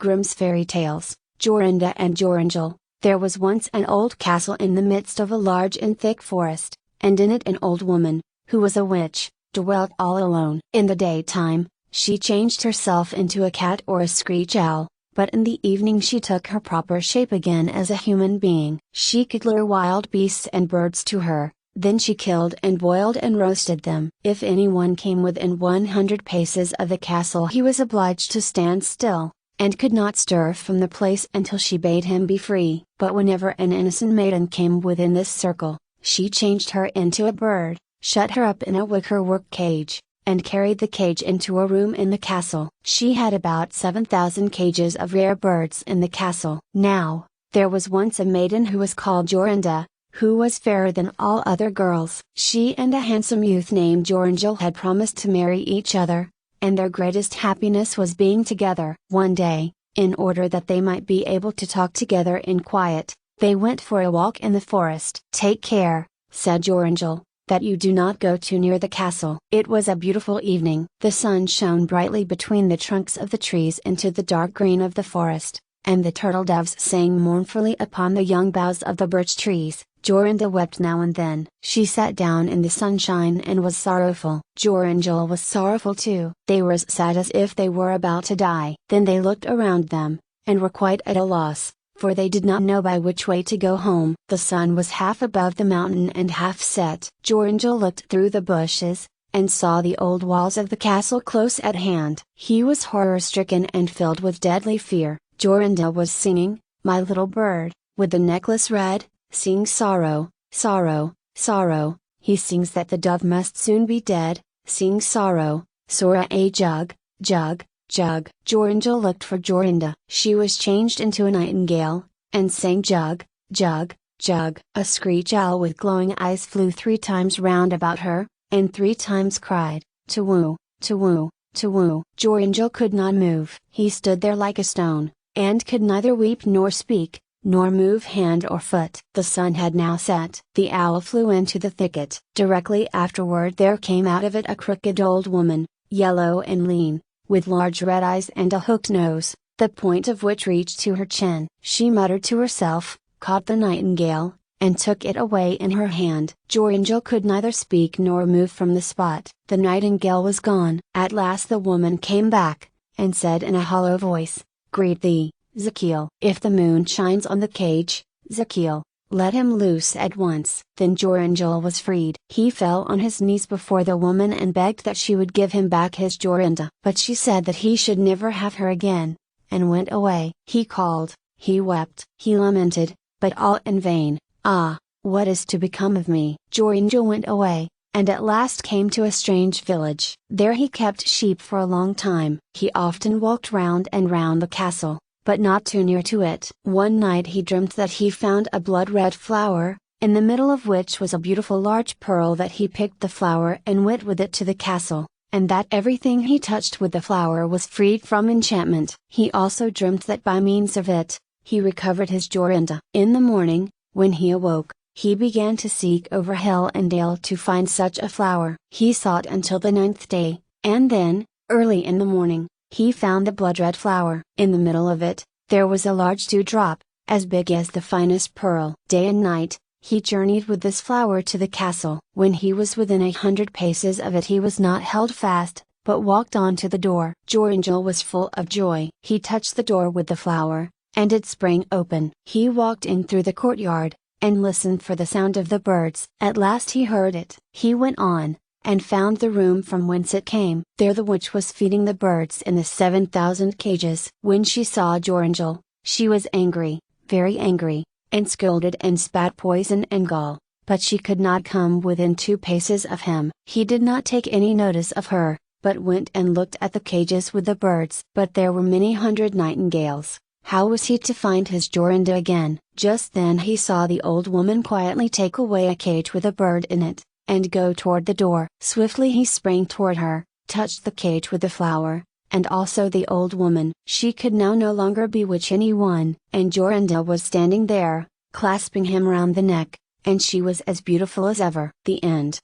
Grimm's Fairy Tales, Jorinda and Joringel. There was once an old castle in the midst of a large and thick forest, and in it an old woman, who was a witch, dwelt all alone. In the daytime, she changed herself into a cat or a screech owl, but in the evening she took her proper shape again as a human being. She could lure wild beasts and birds to her, then she killed and boiled and roasted them. If anyone came within 100 paces of the castle he was obliged to stand still, and could not stir from the place until she bade him be free. But whenever an innocent maiden came within this circle, she changed her into a bird, shut her up in a wickerwork cage, and carried the cage into a room in the castle. She had about 7,000 cages of rare birds in the castle. Now, there was once a maiden who was called Jorinda, who was fairer than all other girls. She and a handsome youth named Joringel had promised to marry each other, and their greatest happiness was being together. One day, in order that they might be able to talk together in quiet, they went for a walk in the forest. "Take care," said Joringel, "that you do not go too near the castle." It was a beautiful evening. The sun shone brightly between the trunks of the trees into the dark green of the forest, and the turtle doves sang mournfully upon the young boughs of the birch trees. Jorinda wept now and then. She sat down in the sunshine and was sorrowful. Joringel was sorrowful too. They were as sad as if they were about to die. Then they looked around them, and were quite at a loss, for they did not know by which way to go home. The sun was half above the mountain and half set. Joringel looked through the bushes, and saw the old walls of the castle close at hand. He was horror-stricken and filled with deadly fear. Jorinda was singing, "My little bird, with the necklace red, sing sorrow, sorrow, sorrow." He sings that the dove must soon be dead, sing sorrow, sorrow a jug, jug, jug. Joringel looked for Jorinda. She was changed into a nightingale, and sang jug, jug, jug. A screech owl with glowing eyes flew 3 times round about her, and 3 times cried, "To woo, to woo, to woo." Joringel could not move. He stood there like a stone, and could neither weep nor speak, nor move hand or foot. The sun had now set. The owl flew into the thicket. Directly afterward there came out of it a crooked old woman, yellow and lean, with large red eyes and a hooked nose, the point of which reached to her chin. She muttered to herself, caught the nightingale, and took it away in her hand. Joringel could neither speak nor move from the spot. The nightingale was gone. At last the woman came back, and said in a hollow voice, "Greet thee, Zachiel. If the moon shines on the cage, Zachiel, let him loose at once." Then Joringel was freed. He fell on his knees before the woman and begged that she would give him back his Jorinda. But she said that he should never have her again, and went away. He called, he wept, he lamented, but all in vain. "Ah, what is to become of me?" Joringel went away, and at last came to a strange village. There he kept sheep for a long time. He often walked round and round the castle, but not too near to it. One night he dreamt that he found a blood-red flower, in the middle of which was a beautiful large pearl, that he picked the flower and went with it to the castle, and that everything he touched with the flower was freed from enchantment. He also dreamt that by means of it, he recovered his Jorinda. In the morning, when he awoke, he began to seek over hill and dale to find such a flower. He sought until the 9th day, and then, early in the morning, he found the blood-red flower. In the middle of it, there was a large dewdrop, as big as the finest pearl. Day and night, he journeyed with this flower to the castle. When he was within 100 paces of it he was not held fast, but walked on to the door. Joringel was full of joy. He touched the door with the flower, and it sprang open. He walked in through the courtyard, and listened for the sound of the birds. At last he heard it. He went on, and found the room from whence it came. There the witch was feeding the birds in the 7,000 cages. When she saw Joringel, she was angry, very angry, and scolded and spat poison and gall, but she could not come within 2 paces of him. He did not take any notice of her, but went and looked at the cages with the birds. But there were many hundred nightingales. How was he to find his Jorinda again? Just then he saw the old woman quietly take away a cage with a bird in it, and go toward the door. Swiftly he sprang toward her, touched the cage with the flower, and also the old woman. She could now no longer bewitch anyone, and Jorinda was standing there, clasping him round the neck, and she was as beautiful as ever. The end.